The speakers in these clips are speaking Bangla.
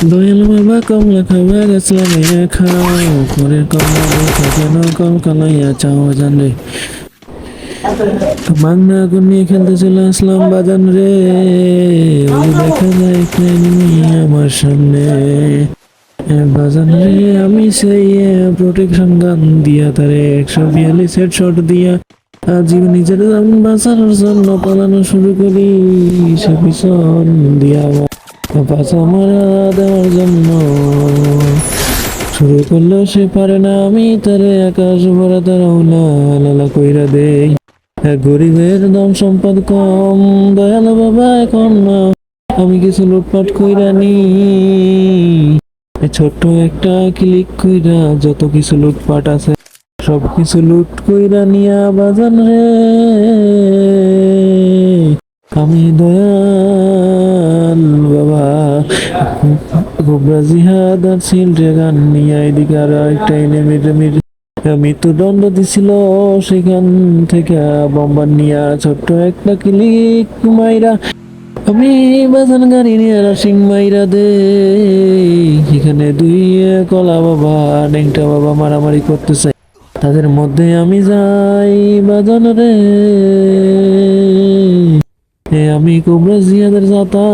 দয়াল বাবা কমলা খাওয়া গেছিলাম খাও পরের কমলা দেখে কেন কল কালাইয়া চাও জানে মাংনা আগুন নিয়ে খেলতেছিল আসলাম বাজান রে ওই দেখা যায় একটা enemy আমার সামনে বাজান রে আমি সেই প্রোটেকশন গান দিয়া তারে 142 হেডশট দিয়া জীবন নিজের জীবন বাঁচানোর জন্য পালানো শুরু করি সে পিছন দিয়া পাছা মারা দেওয়ার জন্য শুরু করলো সে পারে না আমি তারে আকাশ ভরা তারা লালা কইরা দেই গরিবের দাম সম্পদ কম দয়াল বাবা এখন না আমি কিছু লুটপাট কইরা নি ছোট্ট একটা ক্লিক কইরা যত কিছু লুটপাট আছে সব কিছু লুট কইরা নিয়া বাজান রে আমি দয়াল বাবা গোবরা জিহাদ আর সিলটে গান নিয়ে এদিকে আর একটা এনিমির মৃত্যুদণ্ড দিছিল সেখান থেকে বম্বার নিয়া ছোট্ট একটা ক্লিক মাইরা আমি বাজান গাড়ি নিয়ে রাশিং মাইরা দে এখানে দুই কলা বাবা নেংটা বাবা মারামারি করতেছে তাদের মধ্যে আমি যাই বাজান রে আমি কোবরা জিয়াদের জাতা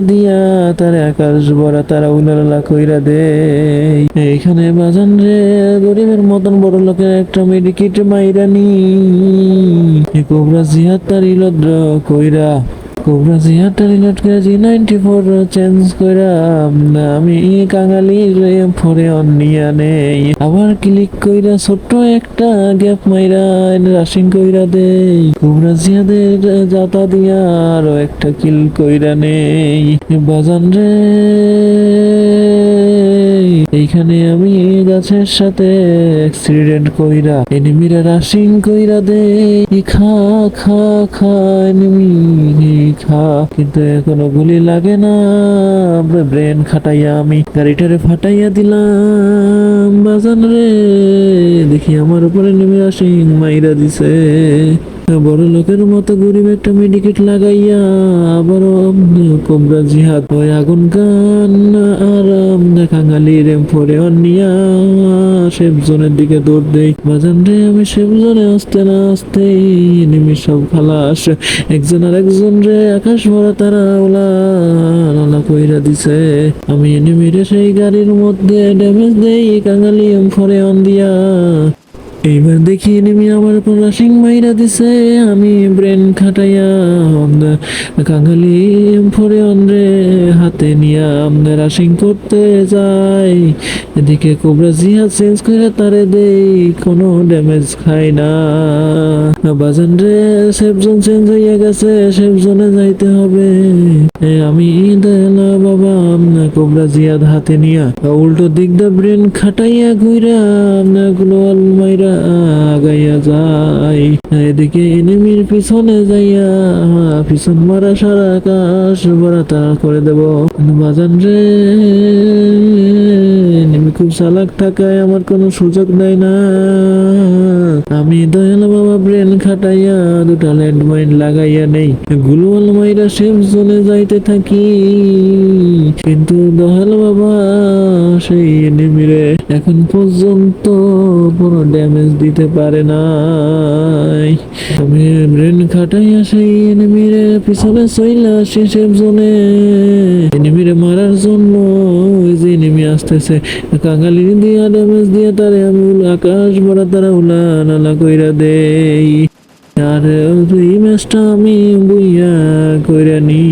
দিয়া তার আকাশ ভরা তারা উলালা কইরা দে এইখানে বাজান রে গরিবের মতন বড় লোকের একটা মেডিকেট মাইরা নি কোবরা জিয়াদ তার ইলদ্র কইরা কোবরা জিয়াদ তার ইলদ করে G94 চেঞ্জ কইরা আমি কাঙালি ফরে অনিয়া নেই আবার ক্লিক কইরা ছোট্ট একটা গ্যাপ মাইরা রাশিং কইরা দে কোবরা জিয়াদের জাতা দিয়া আরো একটা কিল কইরা নেই বাজান রে এইখানে আমি গাছের সাথে অ্যাক্সিডেন্ট কইরা এনিমিরা রাশিং কইরা দে খা খা খা এনিমি খা কিন্তু এখনো গুলি লাগে না ব্রেন খাটাইয়া আমি গাড়িটারে ফাটাইয়া দিলাম বাজান রে দেখি আমার উপরে নেমে রাশিং মাইরা দিছে বড় লোকের মতো গরিব একটা মেডিকেট লাগাইয়া আবারও কোবরা জিহাদ হয় আগুন গান আর কাঙালির ফরে অনিয়া সেফ জোনের দিকে দৌড় দেই বাজান রে আমি সেফ জোনে আসতে না আসতে এনিমি সব খালাস একজন আর একজন রে আকাশ ভরা তারা ওলা কইরা দিছে আমি এনিমিরে সেই গাড়ির মধ্যে ড্যামেজ দেই কাঙালি ফরে অন দিয়া এইবার দেখি এনিমি আমার উপর রাশিং মাইরা দিছে আমি ব্রেন খাটাইয়া কাঙালি ফরে অন্ধ্রে হাতে নিয়া রাশিং করতে যাই এদিকে কোবরা জিহাদ চেঞ্জ করে তারে দেই কোনো ড্যামেজ খাই না বাজান রে সেফ জোন চেঞ্জ হইয়া গেছে সেফ জোনে যাইতে হবে আমি দেলা বাবা কোবরা জিহাদ হাতে নিয়া উল্টো দিক দা ব্রেন খাটাইয়া ঘুরা গ্লোয়াল মাইরা আগাইয়া যাই এদিকে এনিমির পিছনে যাইয়া পিছন মারা সারা আকাশ ভরা তারা করে দেব বাজান রে এনিমি খুব চালাক থাকায় আমার কোনো সুযোগ দেয় না আমি দয়াল বাবা ব্রেন খাটাইয়া দুটা ল্যান্ডমাইন লাগাইয়া নেই গ্লোয়াল মাইরা সেফ জোনে যাইতে থাকি কিন্তু দয়াল বাবা সেই এনিমিরে এখন পর্যন্ত কোনো ড্যামেজ দিতে পারে নাই আমি ব্রেন খাটাইয়া সেই এনিমিরে পিছনে চইলা আসি সেফ জোনে এনিমিরে মারার জন্য ওই যে এনিমি আসতেছে কাঙালি দিয়া ড্যামেজ দিয়ে তারে আমি আকাশ ভরা তারা নালা কইরা দেই আর এই ম্যাচটা আমি বুইয়া কইরা নি